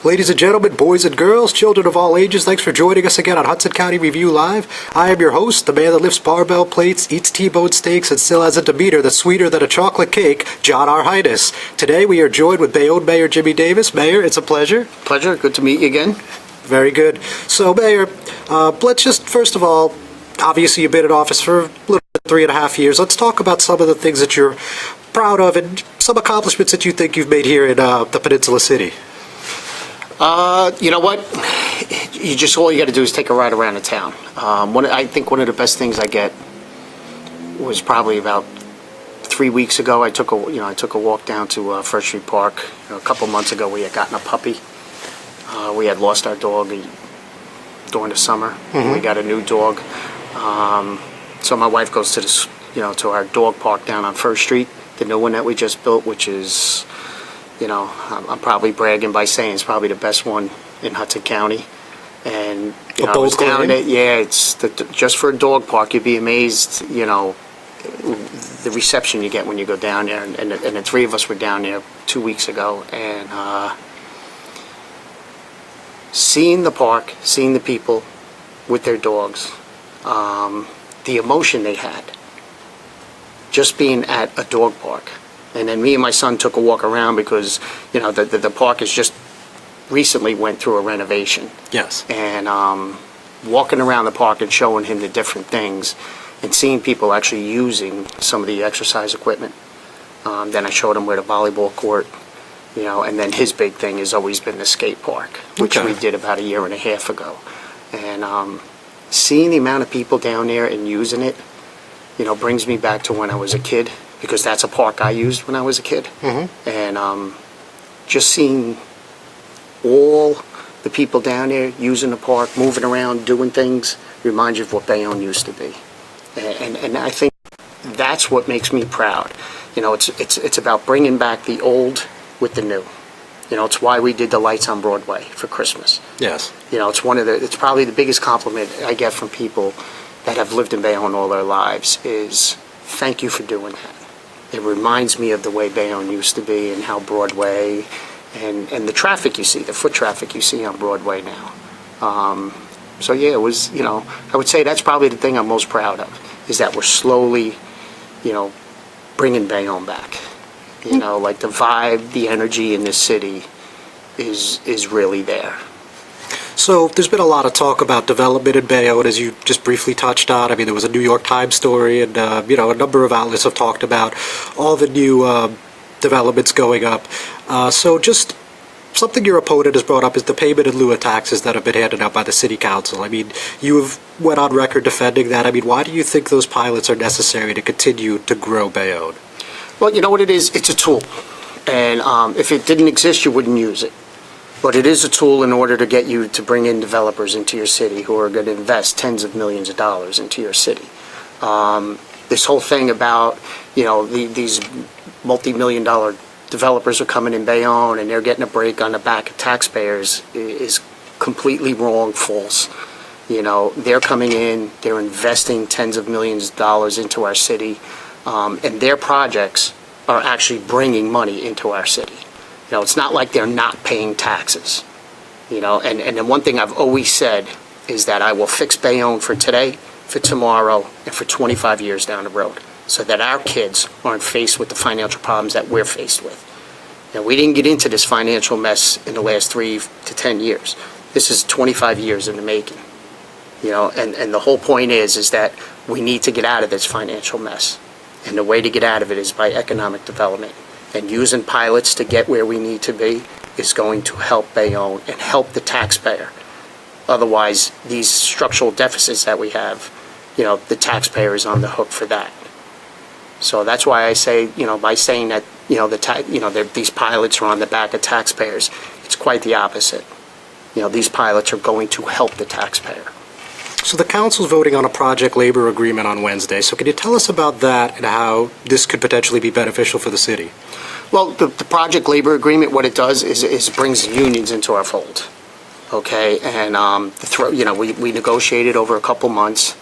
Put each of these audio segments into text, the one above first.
Ladies and gentlemen, boys and girls, children of all ages, thanks for joining us again on Hudson County Review Live. I am your host, the man that lifts barbell plates, eats T-bone steaks, and still has a demeanor that's sweeter than a chocolate cake, John R. Highness. Today we are joined with Bayonne Mayor Jimmy Davis. Mayor, it's a pleasure. Pleasure. Good to meet you again. Very good. So, Mayor, let's just, first of all, obviously you've been in office for a little bit, 3.5 years. Let's talk about some of the things that you're proud of and some accomplishments that you think you've made here in the Peninsula City. You know what? All you got to do is take a ride around the town. I think one of the best things I get was probably about 3 weeks ago. I took a walk down to First Street Park. A couple months ago, we had gotten a puppy. We had lost our dog during the summer. Mm-hmm. We got a new dog. So my wife goes to our dog park down on First Street, the new one that we just built, which is, I'm probably bragging by saying it's probably the best one in Hudson County. And I was down there. Yeah, it's just for a dog park, you'd be amazed. The reception you get when you go down there. And the three of us were down there 2 weeks ago, and seeing the park, seeing the people with their dogs, the emotion they had just being at a dog park. And then me and my son took a walk around because, the park has just recently went through a renovation. Yes. And walking around the park and showing him the different things and seeing people actually using some of the exercise equipment. Then I showed him where the volleyball court, and then his big thing has always been the skate park, which we did about 1.5 years ago. And seeing the amount of people down there and using it, brings me back to when I was a kid, because that's a park I used when I was a kid. Mm-hmm. And just seeing all the people down there using the park, moving around, doing things, reminds you of what Bayonne used to be. And I think that's what makes me proud. It's about bringing back the old with the new. It's why we did the lights on Broadway for Christmas. Yes. It's probably the biggest compliment I get from people that have lived in Bayonne all their lives is thank you for doing that. It reminds me of the way Bayonne used to be and how Broadway and the traffic you see, the foot traffic you see on Broadway now. So yeah, it was, I would say that's probably the thing I'm most proud of, is that we're slowly, bringing Bayonne back. Like the vibe, the energy in this city is really there. So there's been a lot of talk about development in Bayonne, as you just briefly touched on. I mean, there was a New York Times story, and a number of outlets have talked about all the new developments going up. So just something your opponent has brought up is the payment in lieu of taxes that have been handed out by the city council. I mean, you have went on record defending that. I mean, why do you think those pilots are necessary to continue to grow Bayonne? Well, you know what it is? It's a tool. And if it didn't exist, you wouldn't use it. But it is a tool in order to get you to bring in developers into your city who are going to invest tens of millions of dollars into your city. This whole thing about, these multi-million-dollar developers are coming in Bayonne and they're getting a break on the back of taxpayers is completely wrong, false. They're coming in, they're investing tens of millions of dollars into our city, and their projects are actually bringing money into our city. It's not like they're not paying taxes. And then one thing I've always said is that I will fix Bayonne for today, for tomorrow, and for 25 years down the road, so that our kids aren't faced with the financial problems that we're faced with. We didn't get into this financial mess in the last 3 to 10 years. This is 25 years in the making. And the whole point is that we need to get out of this financial mess. And the way to get out of it is by economic development. And using pilots to get where we need to be is going to help Bayonne and help the taxpayer. Otherwise, these structural deficits that we have, the taxpayer is on the hook for that. So that's why I say, by saying that, these pilots are on the back of taxpayers, it's quite the opposite. These pilots are going to help the taxpayer. So the council's voting on a project labor agreement on Wednesday. So can you tell us about that and how this could potentially be beneficial for the city? Well, the project labor agreement, what it does is brings unions into our fold. Okay, and we negotiated over a couple months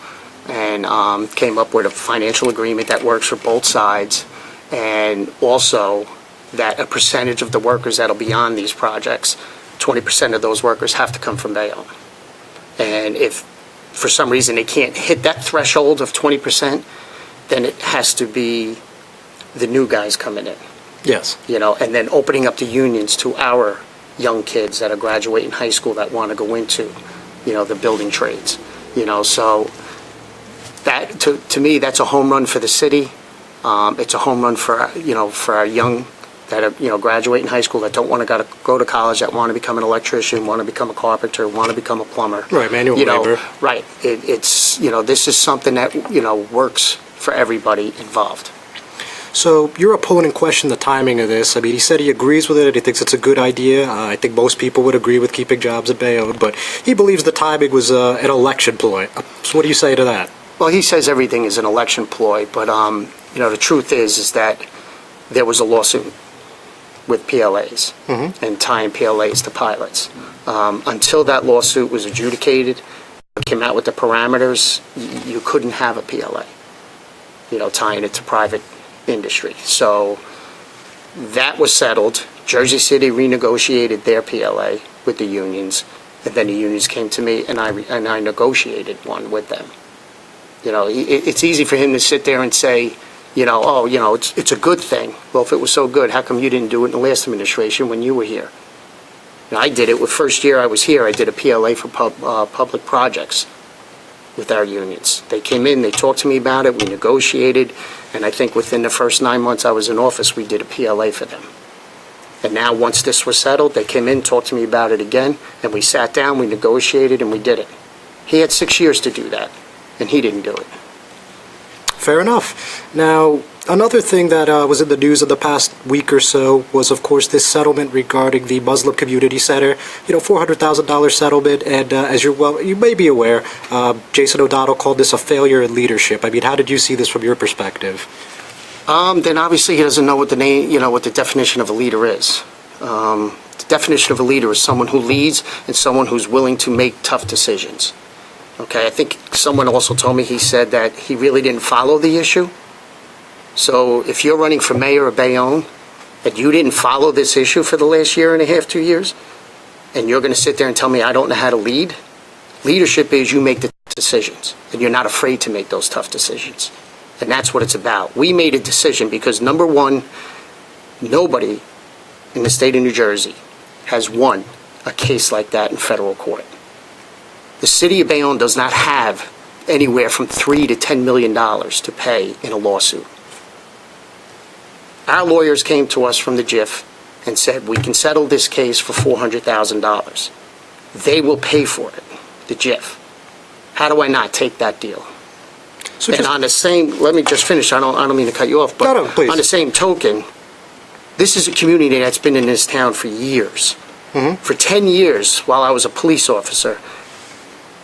and came up with a financial agreement that works for both sides, and also that a percentage of the workers that'll be on these projects 20% of those workers have to come from Bayonne. And if for some reason they can't hit that threshold of 20%, then it has to be the new guys coming in, Yes. and then opening up the unions to our young kids that are graduating high school that want to go into, the building trades, so that, to me, that's a home run for the city. It's a home run for, for our young that are, graduating high school that don't want to go to college, that want to become an electrician, want to become a carpenter, want to become a plumber. Right, manual labor. Right. It's, this is something that, works for everybody involved. So your opponent questioned the timing of this. I mean, he said he agrees with it. He thinks it's a good idea. I think most people would agree with keeping jobs at Bayonne, but he believes the timing was an election ploy. So what do you say to that? Well, he says everything is an election ploy, but, the truth is that there was a lawsuit with PLAs and tying PLAs to pilots. Until that lawsuit was adjudicated, came out with the parameters, you couldn't have a PLA, tying it to private industry. So that was settled. Jersey City renegotiated their PLA with the unions, and then the unions came to me, and I negotiated one with them. It's easy for him to sit there and say, it's a good thing. Well, if it was so good, how come you didn't do it in the last administration when you were here? I did it with first year I was here. I did a PLA for public projects with our unions. They came in, they talked to me about it, we negotiated, and I think within the first 9 months I was in office, we did a PLA for them. And now, once this was settled, they came in, talked to me about it again, and we sat down, we negotiated, and we did it. He had 6 years to do that, and he didn't do it. Fair enough. Now, another thing that was in the news in the past week or so was, of course, this settlement regarding the Muslim Community Center. $400,000 settlement, and as you may be aware, Jason ODonnell called this a failure in leadership. I mean, how did you see this from your perspective? Then obviously he doesn't know what what the definition of a leader is. The definition of a leader is someone who leads and someone who's willing to make tough decisions. Okay, I think someone also told me, he said that he really didn't follow the issue. So if you're running for mayor of Bayonne and you didn't follow this issue for the last year and a half, 2 years, and you're going to sit there and tell me I don't know how to lead, leadership is you make the decisions, and you're not afraid to make those tough decisions. And that's what it's about. We made a decision because, number one, nobody in the state of New Jersey has won a case like that in federal court. The city of Bayonne does not have anywhere from $3 to $10 million to pay in a lawsuit. Our lawyers came to us from the JIFF and said, we can settle this case for $400,000. They will pay for it, the JIFF. How do I not take that deal? So And on the same, let me just finish, I don't mean to cut you off, but No, please. on the same token, this is a community that's been in this town for years. For 10 years, while I was a police officer,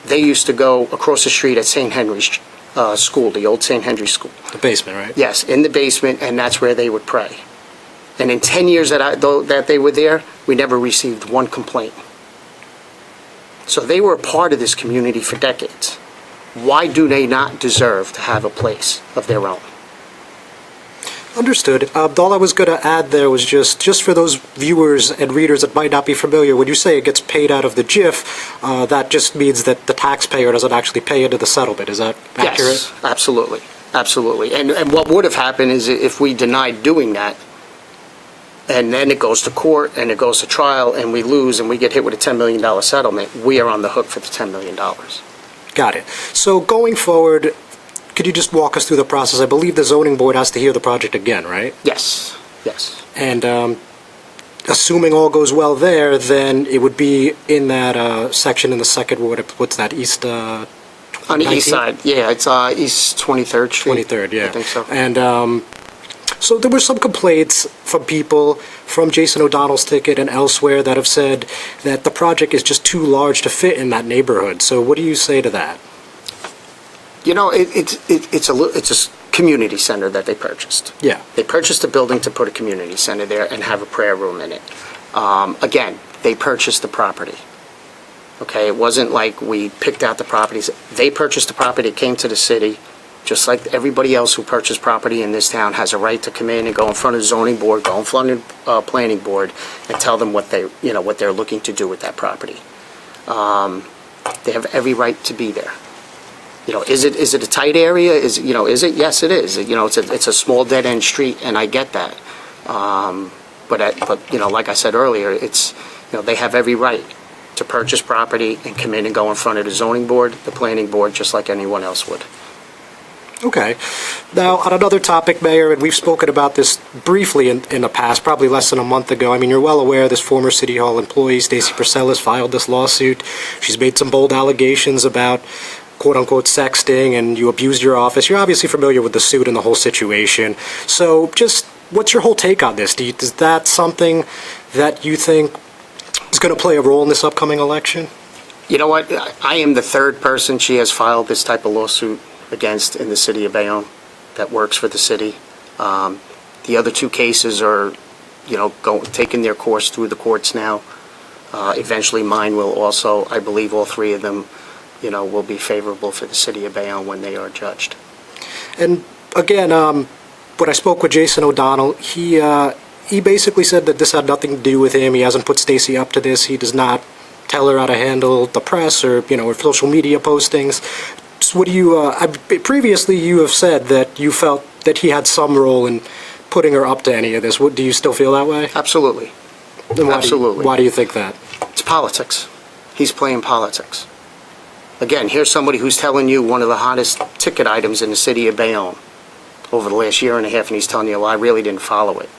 they used to go across the street at St. Henry's school, the old St. Henry school. The basement, right? Yes, in the basement, and that's where they would pray. And in 10 years that they were there, we never received one complaint. So they were a part of this community for decades. Why do they not deserve to have a place of their own? Understood. All I was going to add there was just for those viewers and readers that might not be familiar, when you say it gets paid out of the JIFF, that just means that the taxpayer doesn't actually pay into the settlement. Is that accurate? Yes, absolutely. Absolutely. And what would have happened is if we denied doing that, and then it goes to court and it goes to trial and we lose and we get hit with a $10 million settlement, we are on the hook for the $10 million. Got it. So going forward, could you just walk us through the process? I believe the zoning board has to hear the project again, right? Yes, yes. And assuming all goes well there, then it would be in that section in the second ward. What's that, east? On the east 19th? side, yeah, it's East 23rd Street. 23rd, yeah. I think so. And so there were some complaints from people from Jason ODonnell's ticket and elsewhere that have said that the project is just too large to fit in that neighborhood. So what do you say to that? It's a community center that they purchased. Yeah. They purchased a building to put a community center there and have a prayer room in it. Again, they purchased the property. Okay, it wasn't like we picked out the properties. They purchased the property, it came to the city. just like everybody else who purchased property in this town has a right to come in and go in front of the zoning board, go in front of the planning board, and tell them what they're looking to do with that property. They have every right to be there. Is it a tight area? Is it? Yes, it is. It's a small dead-end street, and I get that. But like I said earlier, they have every right to purchase property and come in and go in front of the zoning board, the planning board, just like anyone else would. Okay. Now, on another topic, Mayor, and we've spoken about this briefly in the past, probably less than a month ago. I mean, you're well aware this former City Hall employee, Stacey Purcell, has filed this lawsuit. She's made some bold allegations about quote-unquote sexting, and you abused your office. You're obviously familiar with the suit and the whole situation. So just what's your whole take on this? Is that something that you think is going to play a role in this upcoming election? You know what? I am the third person she has filed this type of lawsuit against in the city of Bayonne that works for the city. The other two cases are, taking their course through the courts now. Eventually mine will also. I believe all three of them, will be favorable for the city of Bayonne when they are judged. And again, when I spoke with Jason ODonnell, he basically said that this had nothing to do with him. He hasn't put Stacey up to this. He does not tell her how to handle the press or, or social media postings. So what do you, previously you have said that you felt that he had some role in putting her up to any of this. Do you still feel that way? Absolutely. Absolutely. Why do you think that? It's politics. He's playing politics. Again, here's somebody who's telling you one of the hottest ticket items in the city of Bayonne over the last year and a half, and he's telling you, well, I really didn't follow it.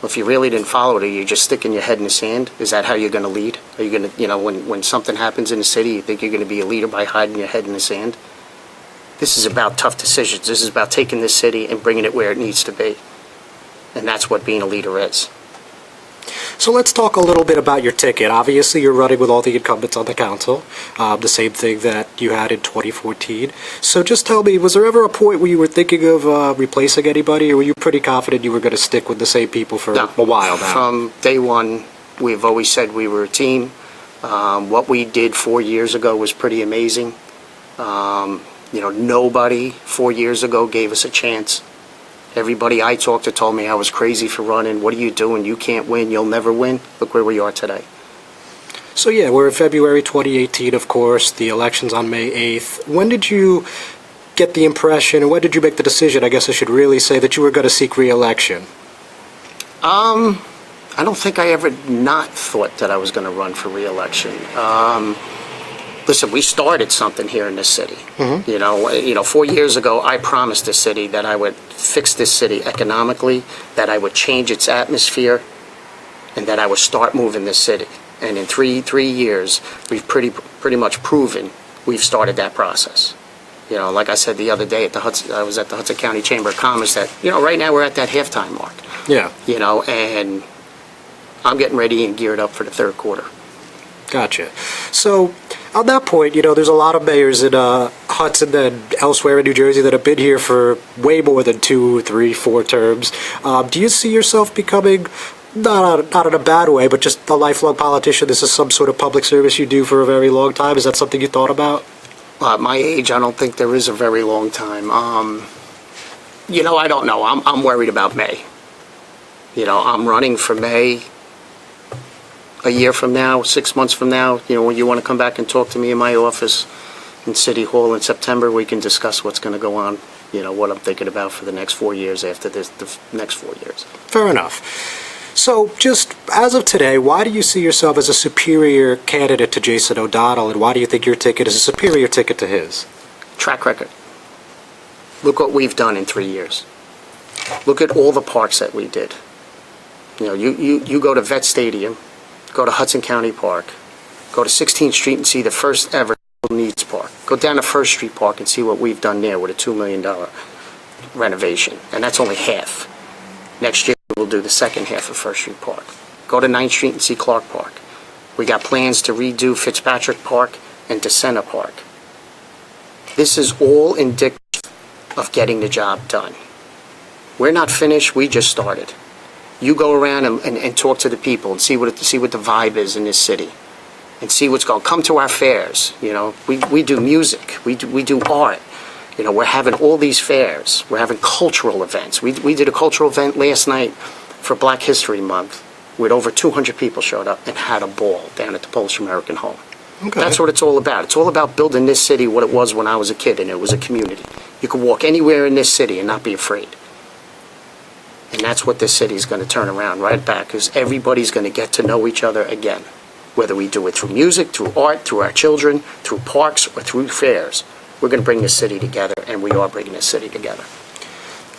Well, if you really didn't follow it, are you just sticking your head in the sand? Is that how you're going to lead? Are you going to, when something happens in the city, you think you're going to be a leader by hiding your head in the sand? This is about tough decisions. This is about taking this city and bringing it where it needs to be. And that's what being a leader is. So let's talk a little bit about your ticket. Obviously, you're running with all the incumbents on the council, the same thing that you had in 2014. So just tell me, was there ever a point where you were thinking of replacing anybody, or were you pretty confident you were going to stick with the same people for a while now? From day one, we've always said we were a team. What we did 4 years ago was pretty amazing. Nobody 4 years ago gave us a chance. Everybody I talked to told me I was crazy for running. What are you doing? You can't win. You'll never win. Look where we are today. So yeah, we're in February 2018, of course. The election's on May 8th. When did you get the impression, and when did you make the decision, I guess I should really say, that you were going to seek re-election? I don't think I ever not thought that I was going to run for re-election. Listen, we started something here in this city. Mm-hmm. 4 years ago, I promised the city that I would fix this city economically, that I would change its atmosphere, and that I would start moving this city. And in three years, we've pretty much proven we've started that process. Like I said the other day I was at the Hudson County Chamber of Commerce that, right now we're at that halftime mark. Yeah. And I'm getting ready and geared up for the third quarter. Gotcha. So on that point, there's a lot of mayors in Hudson and elsewhere in New Jersey that have been here for way more than 2, 3, 4 terms. Do you see yourself becoming, not in a bad way, but just a lifelong politician? This is some sort of public service you do for a very long time. Is that something you thought about? At my age, I don't think there is a very long time. I don't know. I'm worried about May. I'm running for May. A year from now, 6 months from now, when you want to come back and talk to me in my office in City Hall in September, we can discuss what's going to go on, what I'm thinking about for the next 4 years after the next 4 years. Fair enough. So just as of today, why do you see yourself as a superior candidate to Jason ODonnell, and why do you think your ticket is a superior ticket to his? Track record. Look what we've done in 3 years. Look at all the parks that we did. You go to Vet Stadium, go to Hudson County Park, go to 16th Street and see the first ever needs park. Go down to First Street Park and see what we've done there with a $2 million renovation. And that's only half. Next year we'll do the second half of First Street Park. Go to 9th Street and see Clark Park. We got plans to redo Fitzpatrick Park and DeSena Park. This is all indicative of getting the job done. We're not finished, we just started. You go around and talk to the people and see what the vibe is in this city, and see what's going. Come to our fairs. We do music. We do art. You know, we're having all these fairs. We're having cultural events. We did a cultural event last night for Black History Month with over 200 people showed up and had a ball down at the Polish American home. Okay. That's what it's all about. It's all about building this city what it was when I was a kid, and it was a community. You could walk anywhere in this city and not be afraid. And that's what this city is going to turn around right back, because everybody's going to get to know each other again. Whether we do it through music, through art, through our children, through parks, or through fairs, we're going to bring this city together, and we are bringing this city together.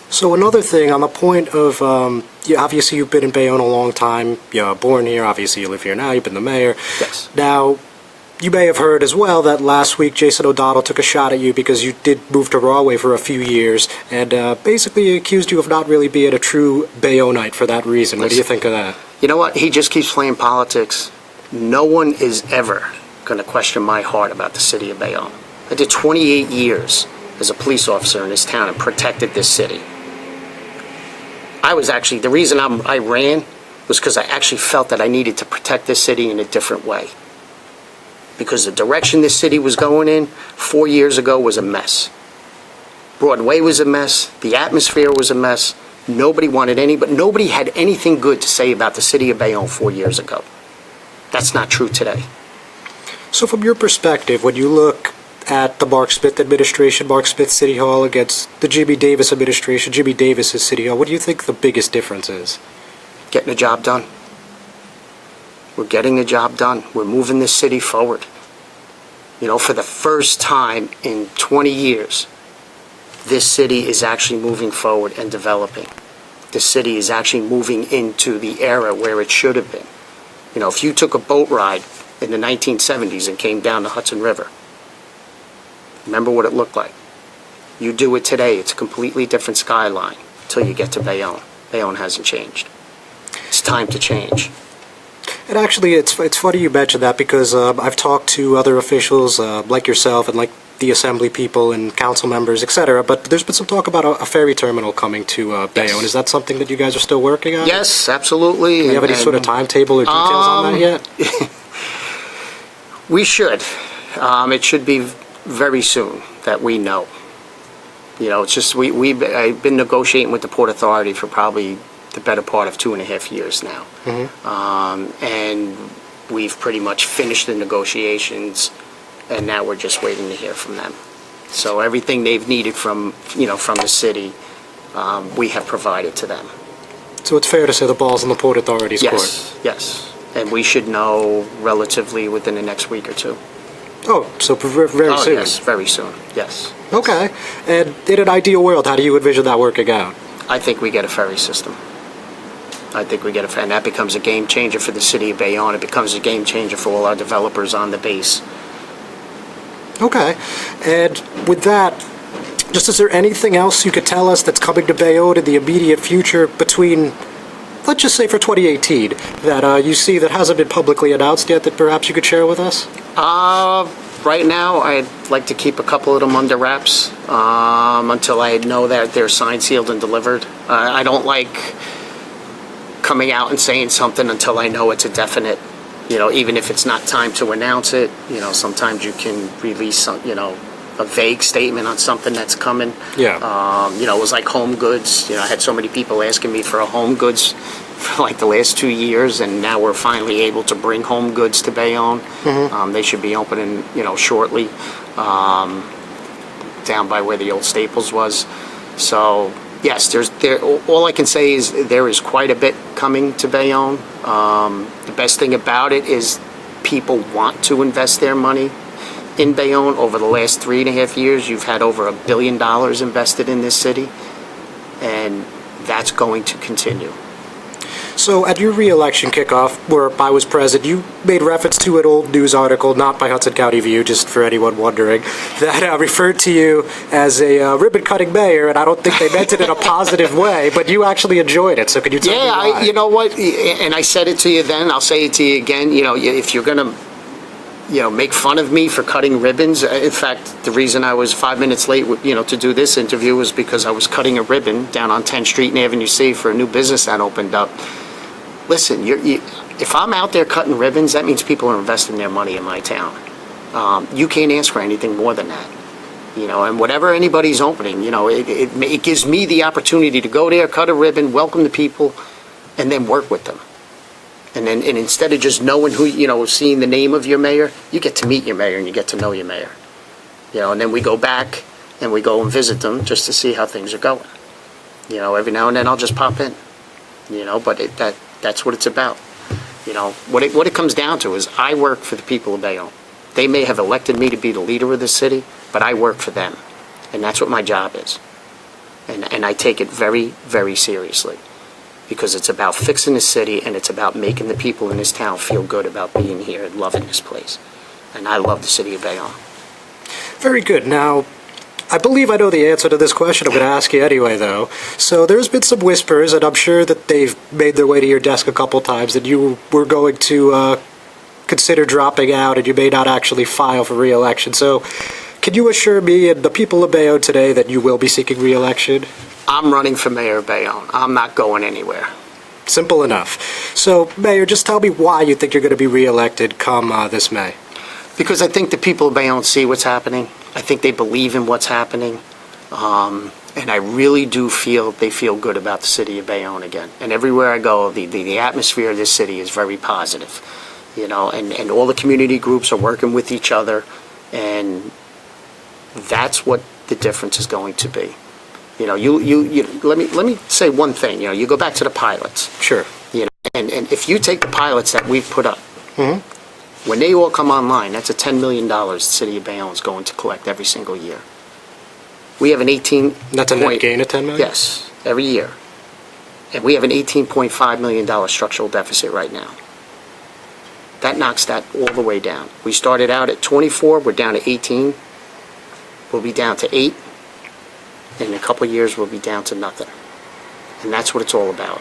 So another thing, on the point of, obviously you've been in Bayonne a long time, you're born here, obviously you live here now, you've been the mayor. Yes. Now, you may have heard as well that last week Jason ODonnell took a shot at you because you did move to Rahway for a few years, and basically accused you of not really being a true Bayonneite for that reason. What do you think of that? You know what? He just keeps playing politics. No one is ever going to question my heart about the city of Bayonne. I did 28 years as a police officer in this town and protected this city. The reason I ran was because I actually felt that I needed to protect this city in a different way. Because the direction this city was going in 4 years ago was a mess. Broadway was a mess. The atmosphere was a mess. Nobody had anything good to say about the city of Bayonne 4 years ago. That's not true today. So from your perspective, when you look at the Mark Smith administration, Mark Smith City Hall, against the Jimmy Davis administration, Jimmy Davis's City Hall, what do you think the biggest difference is? Getting the job done. We're getting the job done. We're moving this city forward. You know, for the first time in 20 years, this city is actually moving forward and developing. This city is actually moving into the era where it should have been. You know, if you took a boat ride in the 1970s and came down the Hudson River, remember what it looked like. You do it today, it's a completely different skyline until you get to Bayonne. Bayonne hasn't changed. It's time to change. And actually, it's funny you mentioned that because I've talked to other officials like yourself and like the assembly people and council members, etc. But there's been some talk about a ferry terminal coming to Bayonne. Yes. Is that something that you guys are still working on? Yes, absolutely. Do you have any sort of timetable or details on that yet? We should. It should be very soon that we know. You know, it's just I've been negotiating with the Port Authority for probably the better part of 2.5 years now. Mm-hmm. And we've pretty much finished the negotiations, and now we're just waiting to hear from them. So everything they've needed from the city, we have provided to them. So it's fair to say the ball's in the Port Authority's court? Yes. And we should know relatively within the next week or two. Oh, so very soon? Yes, very soon, yes. Okay. And in an ideal world, how do you envision that working out? I think we get a ferry system. And that becomes a game changer for the city of Bayonne. It becomes a game changer for all our developers on the base. Okay. And with that, just is there anything else you could tell us that's coming to Bayonne in the immediate future between, let's just say for 2018, that you see that hasn't been publicly announced yet that perhaps you could share with us? Right now, I'd like to keep a couple of them under wraps until I know that they're signed, sealed, and delivered. I don't like coming out and saying something until I know it's a definite. You know, even if it's not time to announce it, you know, sometimes you can release a vague statement on something that's coming. Yeah. You know, it was like home goods. You know, I had so many people asking me for a home goods for like the last 2 years, and now we're finally able to bring home goods to Bayonne. Mm-hmm. They should be opening, shortly, down by where the old Staples was. So yes, all I can say is there is quite a bit coming to Bayonne. The best thing about it is people want to invest their money in Bayonne. Over the last 3.5 years, you've had over $1 billion invested in this city, and that's going to continue. So at your reelection kickoff, where I was present, you made reference to an old news article, not by Hudson County View, just for anyone wondering, that referred to you as a ribbon-cutting mayor, and I don't think they meant it in a positive way, but you actually enjoyed it, so could you tell me why? You know what, and I said it to you then, I'll say it to you again, if you're going to make fun of me for cutting ribbons. In fact, the reason I was 5 minutes late, to do this interview was because I was cutting a ribbon down on 10th Street and Avenue C for a new business that opened up. Listen, if I'm out there cutting ribbons, that means people are investing their money in my town. You can't ask for anything more than that. And whatever anybody's opening, it gives me the opportunity to go there, cut a ribbon, welcome the people, and then work with them. And instead of just knowing who, seeing the name of your mayor, you get to meet your mayor and you get to know your mayor. And then we go back and we go and visit them just to see how things are going. Every now and then I'll just pop in, but that's what it's about. What it comes down to is I work for the people of Bayonne. They may have elected me to be the leader of the city, but I work for them. And that's what my job is. And I take it very, very seriously. Because it's about fixing the city and it's about making the people in this town feel good about being here and loving this place. And I love the city of Bayonne. Very good. Now, I believe I know the answer to this question. I'm going to ask you anyway, though. So there's been some whispers, and I'm sure that they've made their way to your desk a couple times, that you were going to consider dropping out and you may not actually file for re-election. So can you assure me and the people of Bayonne today that you will be seeking re-election? I'm running for mayor of Bayonne. I'm not going anywhere. Simple enough. So, Mayor, just tell me why you think you're going to be re-elected come this May. Because I think the people of Bayonne see what's happening. I think they believe in what's happening. And I really do feel they feel good about the city of Bayonne again. And everywhere I go, the atmosphere of this city is very positive. And all the community groups are working with each other. And that's what the difference is going to be. Let me say one thing. You go back to the pilots. Sure. And if you take the pilots that we've put up, when they all come online, that's a $10 million the city of Bayonne is going to collect every single year. We have an 18. That's a net gain of $10 million? Yes, every year. And we have an $18.5 million structural deficit right now. That knocks that all the way down. We started out at 24, we're down to 18. We'll be down to 8. In a couple of years, we'll be down to nothing. And that's what it's all about.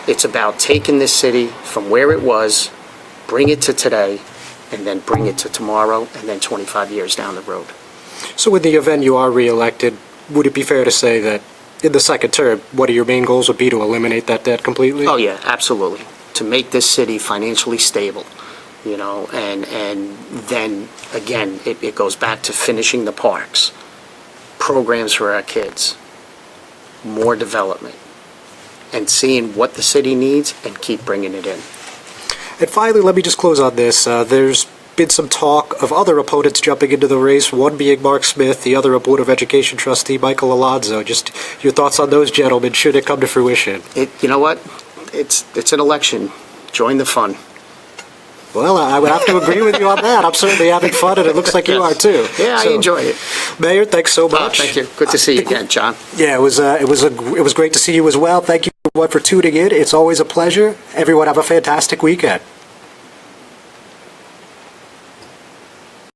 It's about taking this city from where it was, bring it to today, and then bring it to tomorrow, and then 25 years down the road. So in the event you are re-elected, would it be fair to say that in the second term, one of your main goals would be to eliminate that debt completely? Oh, yeah, absolutely. To make this city financially stable, and then, again, it goes back to finishing the parks, programs for our kids, more development, and seeing what the city needs and keep bringing it in. And finally, let me just close on this. There's been some talk of other opponents jumping into the race, one being Mark Smith, the other a Board of Education trustee, Michael Alonzo. Just your thoughts on those gentlemen, should it come to fruition? You know what? It's an election. Join the fun. Well, I would have to agree with you on that. I'm certainly having fun, and it looks like you are too. Yeah, I enjoy it. Mayor, thanks so much. Thank you. Good to see you again, John. Yeah, it was great to see you as well. Thank you everyone for tuning in. It's always a pleasure. Everyone have a fantastic weekend.